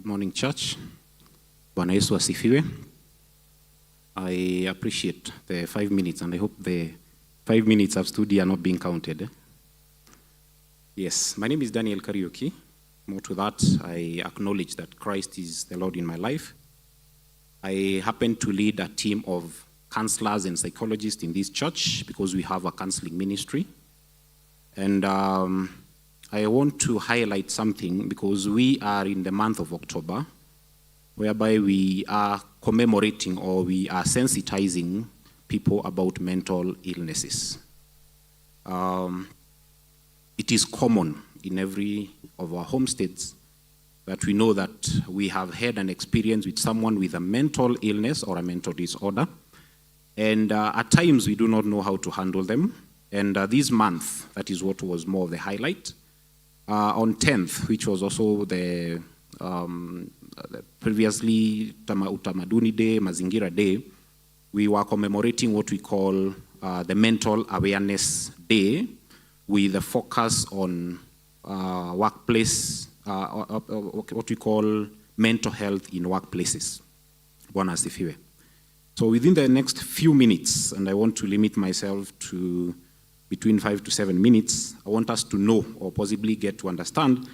Morning, church. Bwana Yesu asifiwe. I appreciate the 5 minutes, and I hope the 5 minutes I've stood here are not being counted. Yes, my name is Daniel Kariuki. More to that, I acknowledge that Christ is the Lord in my life. I happen to lead a team of counselors and psychologists in this church because we have a counseling ministry. And I want to highlight something because we are in the month of October, whereby we are commemorating or we are sensitizing people about mental illnesses. It is common in every of our homesteads that we know that we have had an experience with someone with a mental illness or a mental disorder. And at times we do not know how to handle them. And this month, that is what was more of the highlight. On 10th, which was also the previously Utamaduni Day, Mazingira Day, we were commemorating what we call the Mental Awareness Day with a focus on workplace, what we call mental health in workplaces. Bwana asifiwe. So within the next few minutes, and I want to limit myself to between 5 to 7 minutes, I want us to know or possibly get to understand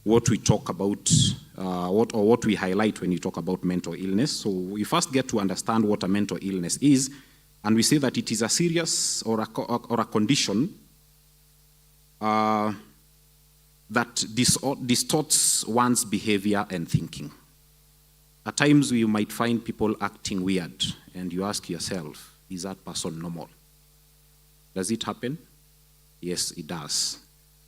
what we talk about, what we highlight when you talk about mental illness. So we first get to understand what a mental illness is, and we say that it is a serious or a condition that distorts one's behavior and thinking. At times we might find people acting weird, and you ask yourself, is that person normal? Does it happen? Yes, it does.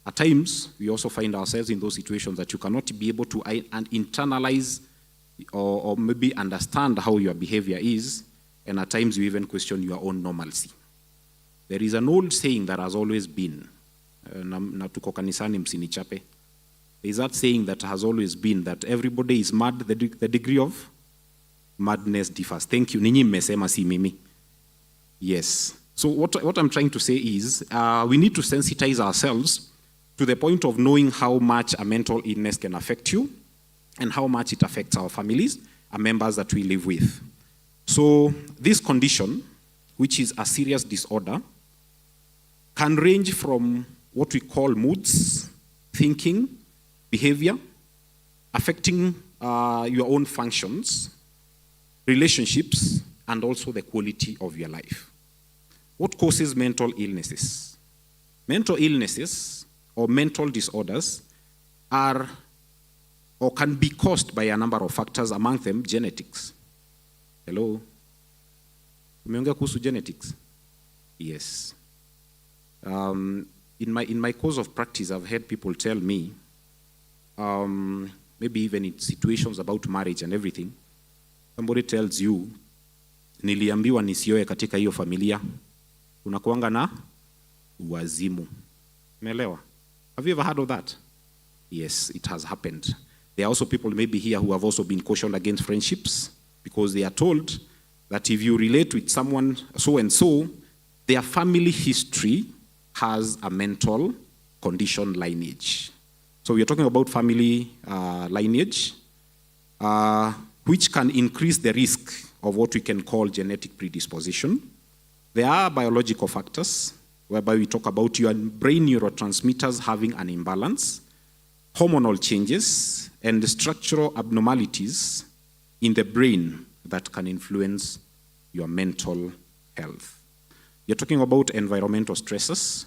At times, we also find ourselves in those situations that you cannot be able to internalize or maybe understand how your behavior is, and at times you even question your own normalcy. There is an old saying that has always been, na tuko kanisani msinichape. There is that saying that has always been that everybody is mad, the degree of madness differs. Thank you. Ninyi mmesema si mimi. Yes. So what I'm trying to say is we need to sensitize ourselves to the point of knowing how much a mental illness can affect you and how much it affects our families and members that we live with. So this condition, which is a serious disorder, can range from what we call moods, thinking, behavior, affecting your own functions, relationships, and also the quality of your life. What causes mental illnesses? Mental illnesses or mental disorders are or can be caused by a number of factors, among them genetics. Hello? Umeongea kuhusu genetics? Yes. In my course of practice, I've heard people tell me, maybe even in situations about marriage and everything, somebody tells you, niliambiwa nisioe katika hiyo familia. Unakuanga na wazimu. Umeelewa? Have you ever heard of that? Yes, it has happened. There are also people maybe here who have also been cautioned against friendships because they are told that if you relate with someone so-and-so, their family history has a mental condition lineage. So we are talking about family lineage, which can increase the risk of what we can call genetic predisposition. There are biological factors, whereby we talk about your brain neurotransmitters having an imbalance, hormonal changes, and structural abnormalities in the brain that can influence your mental health. You're talking about environmental stresses,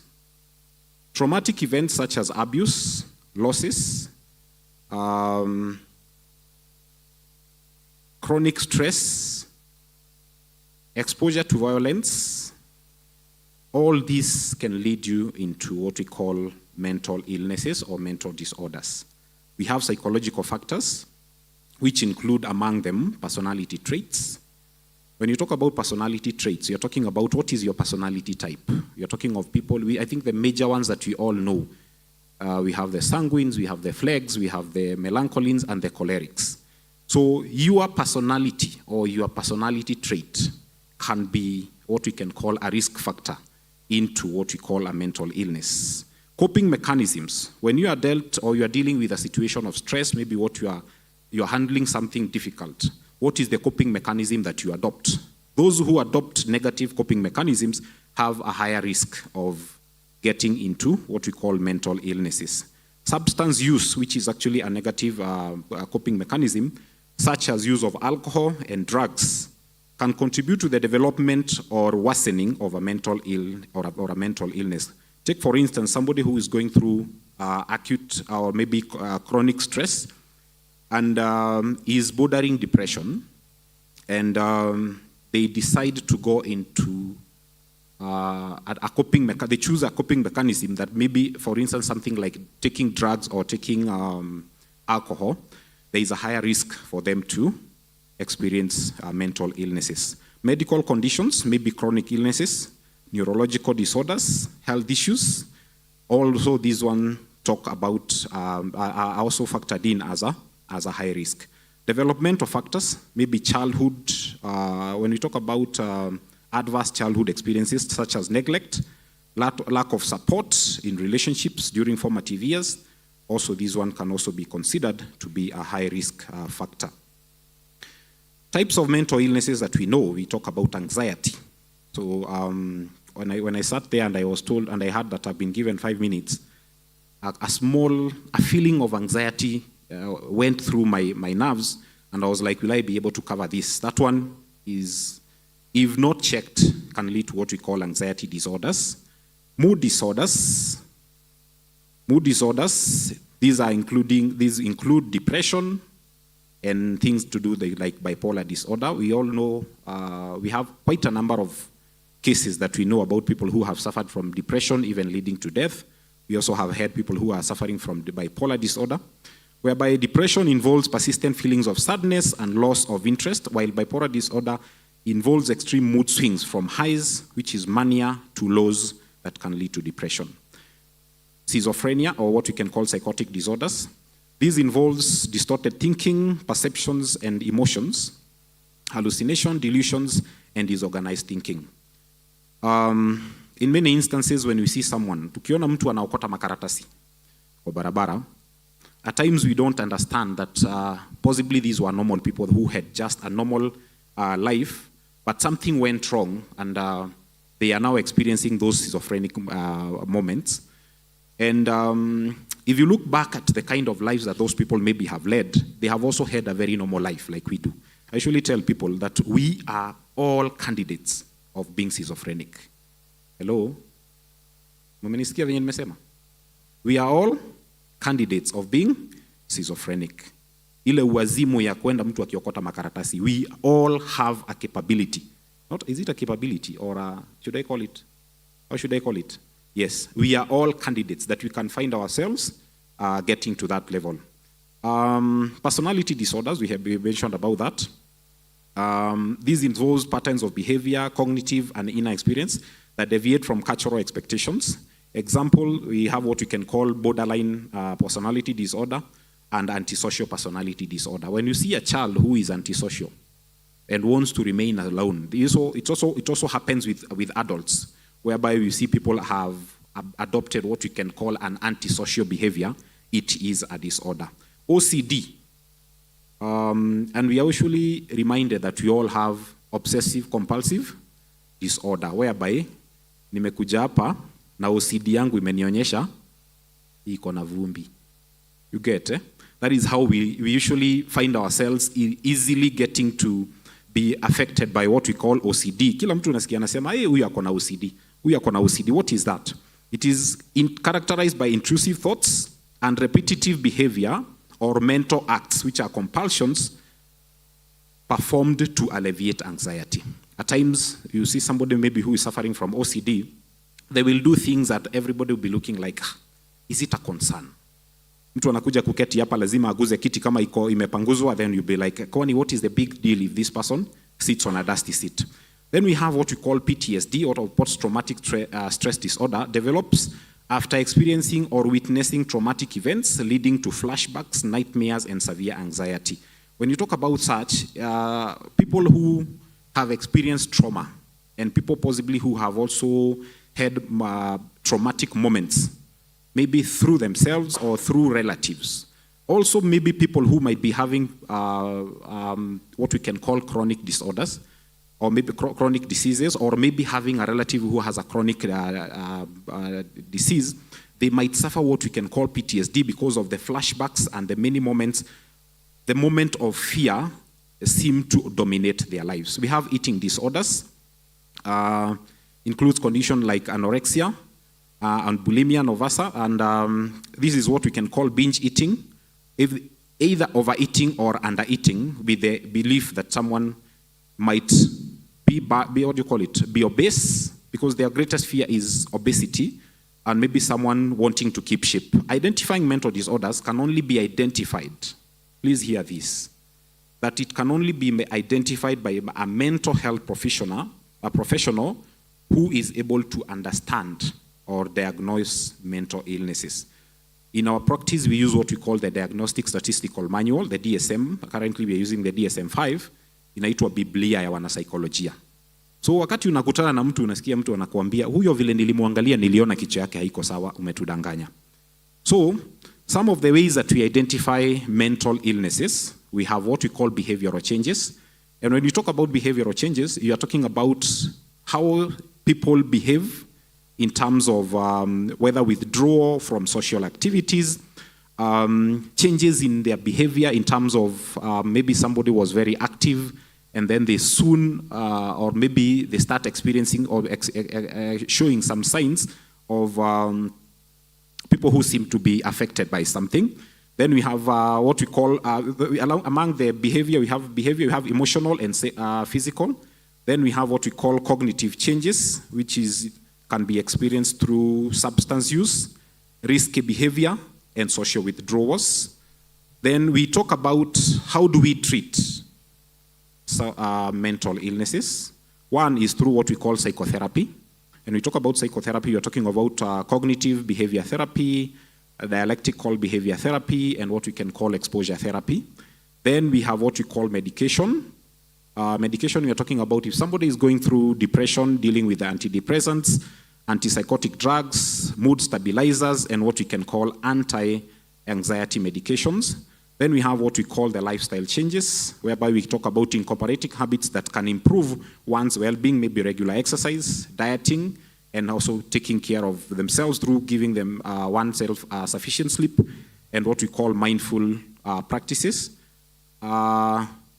traumatic events such as abuse, losses, chronic stress, exposure to violence. All these can lead you into what we call mental illnesses or mental disorders. We have psychological factors, which include among them personality traits. When you talk about personality traits, you're talking about what is your personality type. You're talking of people, I think the major ones that we all know. We have the sanguines, we have the phlegs, we have the melancholins, and the cholerics. So your personality or your personality trait can be what we can call a risk factor into what we call a mental illness. Coping mechanisms. When you are dealt or you are dealing with a situation of stress, maybe what you are you're handling something difficult, what is the coping mechanism that you adopt? Those who adopt negative coping mechanisms have a higher risk of getting into what we call mental illnesses. Substance use, which is actually a negative coping mechanism, such as use of alcohol and drugs, can contribute to the development or worsening of a mental illness. Take, for instance, somebody who is going through acute or maybe chronic stress and is bordering depression, and they decide to go into they choose a coping mechanism that maybe, for instance, something like taking drugs or taking alcohol, there is a higher risk for them to experience mental illnesses. Medical conditions, maybe chronic illnesses, neurological disorders, health issues. Also, these one talk about are also factored in as a high risk. Developmental factors, maybe childhood. When we talk about adverse childhood experiences such as neglect, lack of support in relationships during formative years, also this one can also be considered to be a high risk factor. Types of mental illnesses that we know, we talk about anxiety. So when I sat there and I was told, and I heard that I've been given 5 minutes, a feeling of anxiety went through my nerves, and I was like, will I be able to cover this? That one is, if not checked, can lead to what we call anxiety disorders. Mood disorders, these include depression and things to do like bipolar disorder. We all know, we have quite a number of cases that we know about people who have suffered from depression, even leading to death. We also have heard people who are suffering from the bipolar disorder, whereby depression involves persistent feelings of sadness and loss of interest, while bipolar disorder involves extreme mood swings from highs, which is mania, to lows that can lead to depression. Schizophrenia, or what we can call psychotic disorders. This involves distorted thinking, perceptions, and emotions, hallucination, delusions, and disorganized thinking. In many instances, when we see someone, tukiona mtu anaokota makaratasi kwa barabara, at times we don't understand that possibly these were normal people who had just a normal life, but something went wrong, and they are now experiencing those schizophrenic moments. And if you look back at the kind of lives that those people maybe have led, they have also had a very normal life like we do. I usually tell people that we are all candidates of being schizophrenic. Hello? Mumenisikia venye nimesema? We are all candidates of being schizophrenic. Ile uwazimu ya kwenda mtu akiokota makaratasi, we all have a capability. Is it a capability or should I call it? How should I call it? Yes, we are all candidates that we can find ourselves getting to that level. Personality disorders, we mentioned about that. These involve patterns of behavior, cognitive and inner experience that deviate from cultural expectations. Example, we have what we can call borderline personality disorder and antisocial personality disorder. When you see a child who is antisocial and wants to remain alone, it also happens with adults, whereby we see people have adopted what we can call an antisocial behavior. It is a disorder. OCD. And we are usually reminded that we all have obsessive compulsive disorder, whereby nimekuja hapa na OCD yangu imenionyesha iko na vumbi. You get it? That is how we usually find ourselves easily getting to be affected by what we call OCD. Kila mtu unasikia anasema, hey, huyu ako na OCD. Huyu ako na OCD. What is that? It is characterized by intrusive thoughts and repetitive behavior or mental acts, which are compulsions performed to alleviate anxiety. At times, you see somebody maybe who is suffering from OCD, they will do things that everybody will be looking like, is it a concern? Mtu anakuja kuketi hapa lazima aguze kiti kama iko imepanguzwa, then you'll be like, Kwani, what is the big deal if this person sits on a dusty seat? Then we have what we call PTSD, or post-traumatic stress disorder, develops after experiencing or witnessing traumatic events leading to flashbacks, nightmares, and severe anxiety. When you talk about such, people who have experienced trauma and people possibly who have also had traumatic moments, maybe through themselves or through relatives, Also, maybe people who might be having what we can call chronic disorders, or maybe chronic diseases, or maybe having a relative who has a chronic disease, they might suffer what we can call PTSD because of the flashbacks and the many moments, the moment of fear seem to dominate their lives. We have eating disorders, includes conditions like anorexia and bulimia nervosa, and this is what we can call binge eating, either overeating or undereating, with the belief that someone might be obese, because their greatest fear is obesity, and maybe someone wanting to keep shape. Identifying mental disorders can only be identified, please hear this, that it can only be identified by a mental health professional, who is able to understand or diagnose mental illnesses. In our practice, we use what we call the Diagnostic Statistical Manual, the DSM. Currently, we are using the DSM-5. Inaitwa Biblia ya wanasaikolojia. So wakati unakutana na mtu, unasikia mtu anakuambia, huyo vile nilimwangalia niliona kichwa yake haiko sawa, umetudanganya. So, some of the ways that we identify mental illnesses, we have what we call behavioral changes. And when you talk about behavioral changes, you are talking about how people behave in terms of whether withdrawal from social activities, changes in their behavior in terms of maybe somebody was very active and then they soon, or maybe they start experiencing or showing some signs of people who seem to be affected by something. Then we have what we call, among the behavior, we have emotional and physical. Then we have what we call cognitive changes, which can be experienced through substance use, risky behavior, and social withdrawals. Then we talk about how do we treat mental illnesses. One is through what we call psychotherapy. And we talk about psychotherapy, you're talking about cognitive behavior therapy, dialectical behavior therapy, and what we can call exposure therapy. Then we have what we call medication. Medication, we are talking about if somebody is going through depression, dealing with antidepressants, antipsychotic drugs, mood stabilizers, and what we can call anti-anxiety medications. Then we have what we call the lifestyle changes, whereby we talk about incorporating habits that can improve one's well-being, maybe regular exercise, dieting, and also taking care of themselves through giving them oneself sufficient sleep, and what we call mindful practices.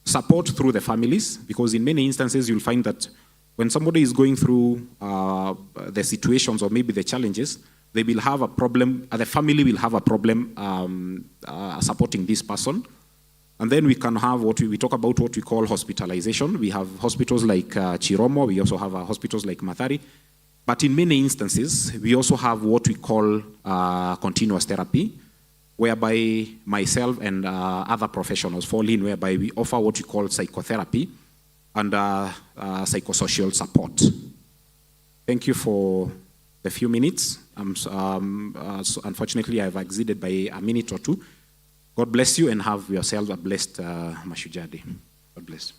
Support through the families, because in many instances you'll find that when somebody is going through the situations or maybe the challenges, they will have a problem, the family will have a problem supporting this person. And then we can have we talk about what we call hospitalization. We have hospitals like Chiromo, we also have hospitals like Mathari. But in many instances, we also have what we call continuous therapy, whereby myself and other professionals fall in, whereby we offer what we call psychotherapy and psychosocial support. Thank you for the few minutes. So unfortunately, I've exceeded by a minute or two. God bless you and have yourself a blessed Mashujaa Day. God bless.